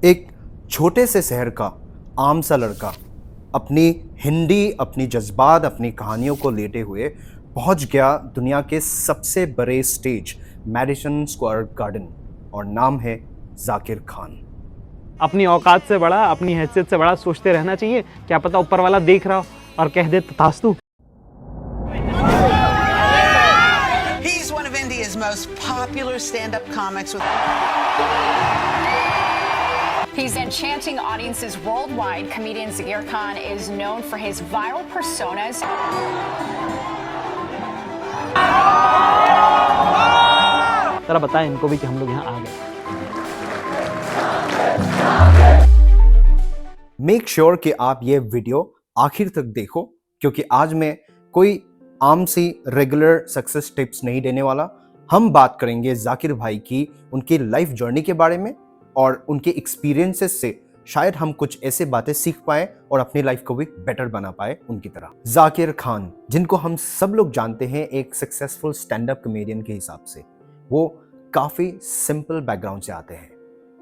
एक छोटे से शहर का आम सा लड़का अपनी हिंदी, अपनी जज्बात, अपनी कहानियों को लेते हुए पहुंच गया दुनिया के सबसे बड़े स्टेज मैडिसन स्क्वायर गार्डन और नाम है जाकिर खान। अपनी औकात से बड़ा, अपनी हैसियत से बड़ा सोचते रहना चाहिए। क्या पता ऊपर वाला देख रहा हो और कह दे तथास्तु। He's one of India's most popular stand-up comics. He's enchanting audiences worldwide. Comedian Zakier Khan is known for his viral personas. जरा बताएं इनको भी कि हम लोग यहाँ आ गए। मेक श्योर कि आप ये वीडियो आखिर तक देखो, क्योंकि आज मैं कोई आम सी रेगुलर सक्सेस टिप्स नहीं देने वाला। हम बात करेंगे जाकिर भाई की उनकी लाइफ जर्नी के बारे में और उनके एक्सपीरियंसेस से शायद हम कुछ ऐसे बातें सीख पाए और अपनी लाइफ को भी बेटर बना पाए उनकी तरह। जाकिर खान, जिनको हम सब लोग जानते हैं एक सक्सेसफुल स्टैंड अप कॉमेडियन के हिसाब से, वो काफ़ी सिंपल बैकग्राउंड से आते हैं।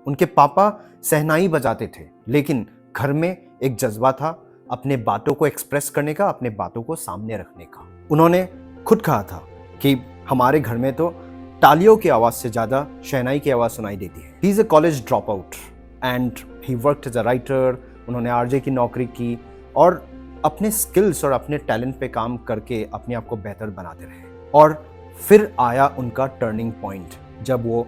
उनके पापा शहनाई बजाते थे, लेकिन घर में एक जज्बा था अपने बातों को एक्सप्रेस करने का, अपने बातों को सामने रखने का। उन्होंने खुद कहा था कि हमारे घर में तो तालियों की आवाज़ से ज़्यादा शहनाई की आवाज़ सुनाई देती है। He is a college drop out and he worked as a writer. उन्होंने आरजे की नौकरी की और अपने स्किल्स और अपने टैलेंट पे काम करके अपने आप को बेहतर बनाते रहे। और फिर आया उनका टर्निंग पॉइंट जब वो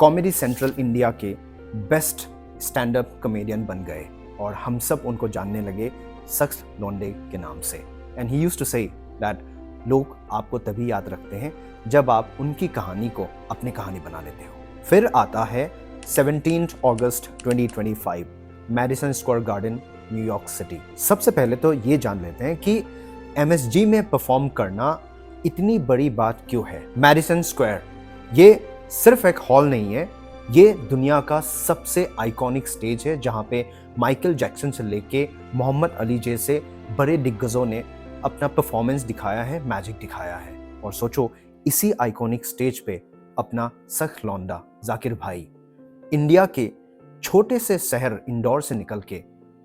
कॉमेडी सेंट्रल इंडिया के बेस्ट स्टैंड अप कॉमेडियन बन गए और हम सब उनको जानने लगे सख्त लोंडे के नाम से। And he used to say that लोग आपको तभी याद रखते हैं जब आप उनकी कहानी को अपनी कहानी बना लेते हो। फिर आता है 17 अगस्त 2025, Madison Square garden, New York city. सबसे पहले तो ये जान लेते हैं कि MSG में परफॉर्म करना इतनी बड़ी बात क्यों है। मैडिसन स्क्वायर ये सिर्फ एक हॉल नहीं है, ये दुनिया का सबसे आइकॉनिक स्टेज है जहाँ पे माइकल जैक्सन से लेके मोहम्मद अली जैसे बड़े दिग्गजों ने अपना परफॉर्मेंस दिखाया है, मैजिक दिखाया है। और सोचो, इसी आइकॉनिक स्टेज पे अपना सख्त लौंडा जाकिर भाई इंडिया के छोटे से शहर इंदौर से निकल के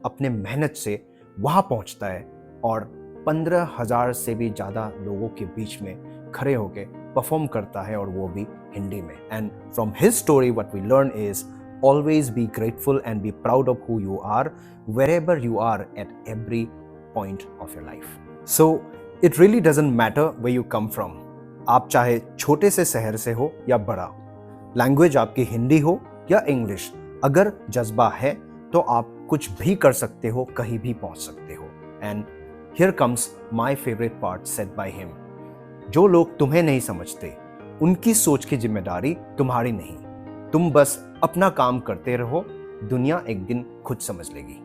अपने मेहनत से वहाँ पहुँचता है और 15,000 से भी ज़्यादा लोगों के बीच में खड़े होके परफॉर्म करता है, और वो भी हिंदी में। And from his story what we learn is always be grateful and be proud of who you are wherever you are at every point of your life. So it really doesn't matter where you come from. आप चाहे छोटे से शहर से हो या बड़ा, language आपकी हिंदी हो या इंग्लिश, अगर जज्बा है तो आप कुछ भी कर सकते हो, कहीं भी पहुंच सकते हो। And here comes my favourite part said by him. जो लोग तुम्हें नहीं समझते, उनकी सोच की जिम्मेदारी तुम्हारी नहीं। तुम बस अपना काम करते रहो, दुनिया एक दिन खुद समझ लेगी।